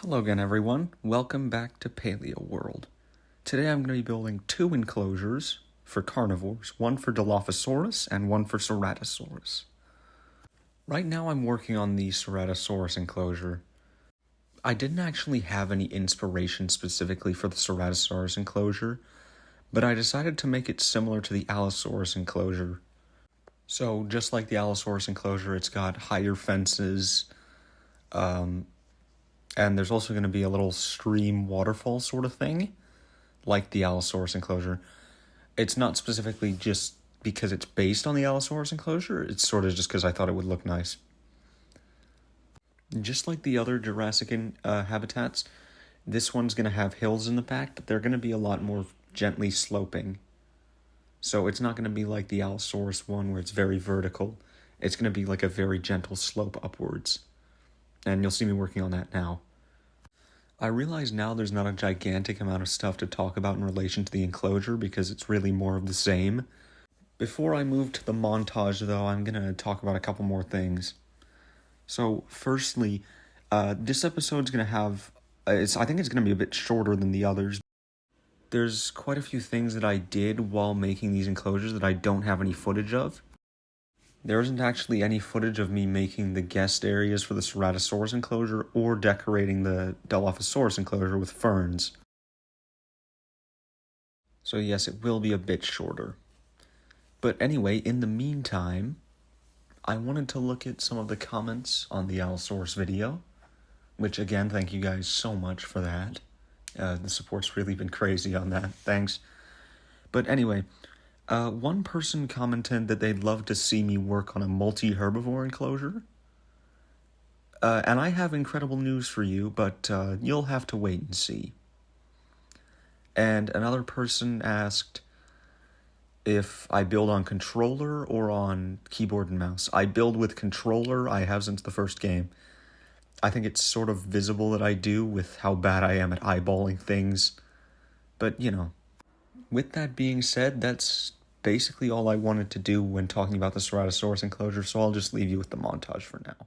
Hello again everyone, welcome back to Paleoworld. Today I'm going to be building two enclosures for carnivores, one for Dilophosaurus and one for Ceratosaurus. Right now I'm working on the Ceratosaurus enclosure. I didn't actually have any inspiration specifically for the Ceratosaurus enclosure, but I decided to make it similar to the Allosaurus enclosure. So just like the Allosaurus enclosure, it's got higher fences, and there's also going to be a little stream waterfall sort of thing, like the Allosaurus enclosure. It's not specifically just because it's based on the Allosaurus enclosure, it's sort of just because I thought it would look nice. Just like the other Jurassic habitats, this one's going to have hills in the back, but they're going to be a lot more gently sloping. So it's not going to be like the Allosaurus one where it's very vertical. It's going to be like a very gentle slope upwards. And you'll see me working on that now. I realize now there's not a gigantic amount of stuff to talk about in relation to the enclosure because it's really more of the same. Before I move to the montage though, I'm going to talk about a couple more things. So firstly, this episode's going to have, I think it's going to be a bit shorter than the others. There's quite a few things that I did while making these enclosures that I don't have any footage of. There isn't actually any footage of me making the guest areas for the Ceratosaurus enclosure or decorating the Dilophosaurus enclosure with ferns. So yes, it will be a bit shorter. But anyway, in the meantime, I wanted to look at some of the comments on the Allosaurus video, which again, thank you guys so much for that. The support's really been crazy on that, thanks. But anyway, one person commented that they'd love to see me work on a multi-herbivore enclosure. And I have incredible news for you, but you'll have to wait and see. And another person asked if I build on controller or on keyboard and mouse. I build with controller, I have since the first game. I think it's sort of visible that I do with how bad I am at eyeballing things. But, you know. With that being said, that's basically all I wanted to do when talking about the Ceratosaurus enclosure, so I'll just leave you with the montage for now.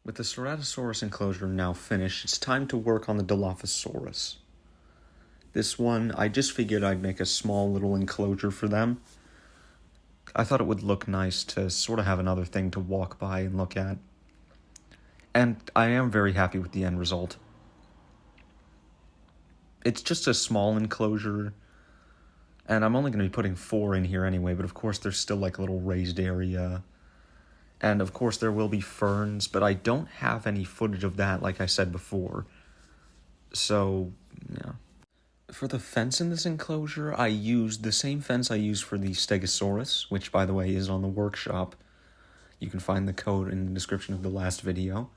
With the Ceratosaurus enclosure now finished, it's time to work on the Dilophosaurus. This one, I just figured I'd make a small little enclosure for them. I thought it would look nice to sort of have another thing to walk by and look at. And I am very happy with the end result. It's just a small enclosure, and I'm only going to be putting 4 in here anyway, but of course there's still like a little raised area. And of course there will be ferns, but I don't have any footage of that like I said before. So, yeah. For the fence in this enclosure, I used the same fence I used for the Stegosaurus, which by the way is on the workshop. You can find the code in the description of the last video.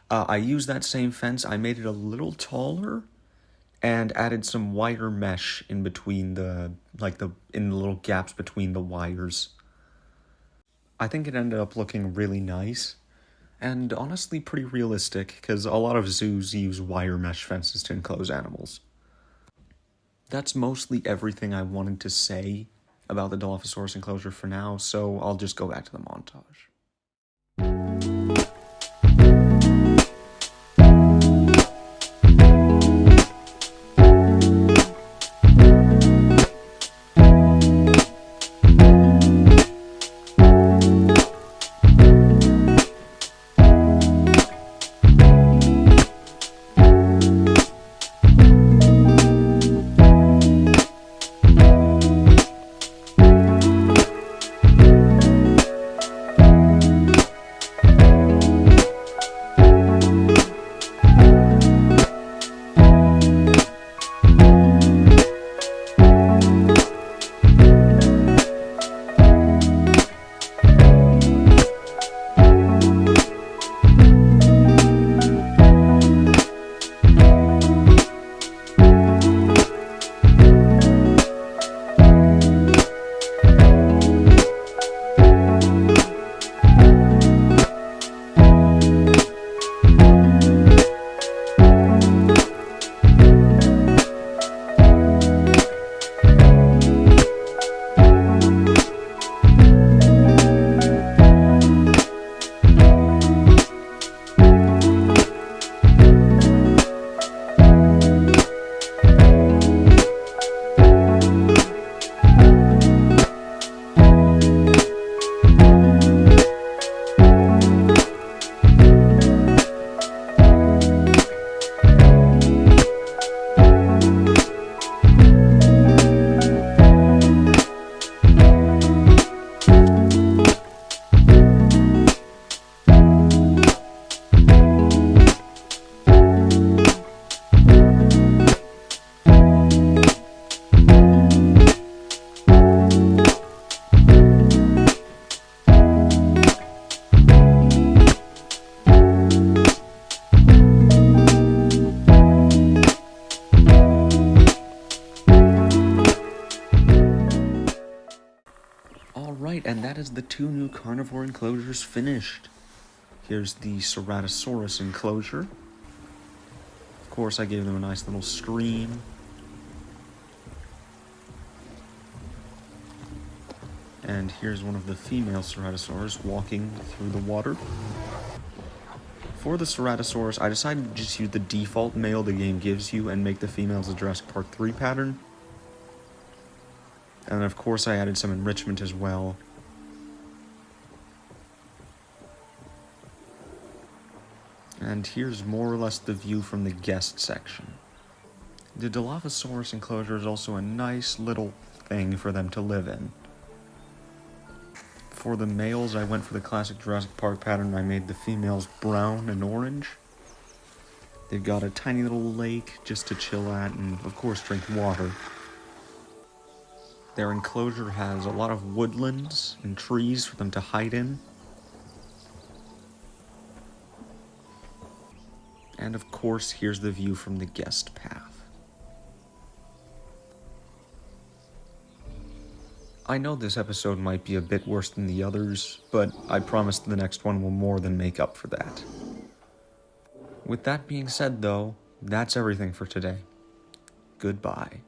I used that same fence. I made it a little taller and added some wire mesh in between in the little gaps between the wires. I think it ended up looking really nice, and honestly pretty realistic, because a lot of zoos use wire mesh fences to enclose animals. That's mostly everything I wanted to say about the Dilophosaurus enclosure for now, so I'll just go back to the montage. Alright, and that is the 2 new carnivore enclosures finished. Here's the Ceratosaurus enclosure. Of course, I gave them a nice little stream. And here's one of the female Ceratosaurus walking through the water. For the Ceratosaurus, I decided to just use the default male the game gives you and make the females a Jurassic Park 3 pattern. And then of course I added some enrichment as well. And here's more or less the view from the guest section. The Dilophosaurus enclosure is also a nice little thing for them to live in. For the males, I went for the classic Jurassic Park pattern. I made the females brown and orange. They've got a tiny little lake just to chill at and, of course, drink water. Their enclosure has a lot of woodlands and trees for them to hide in. And, of course, here's the view from the guest path. I know this episode might be a bit worse than the others, but I promise the next one will more than make up for that. With that being said, though, that's everything for today. Goodbye.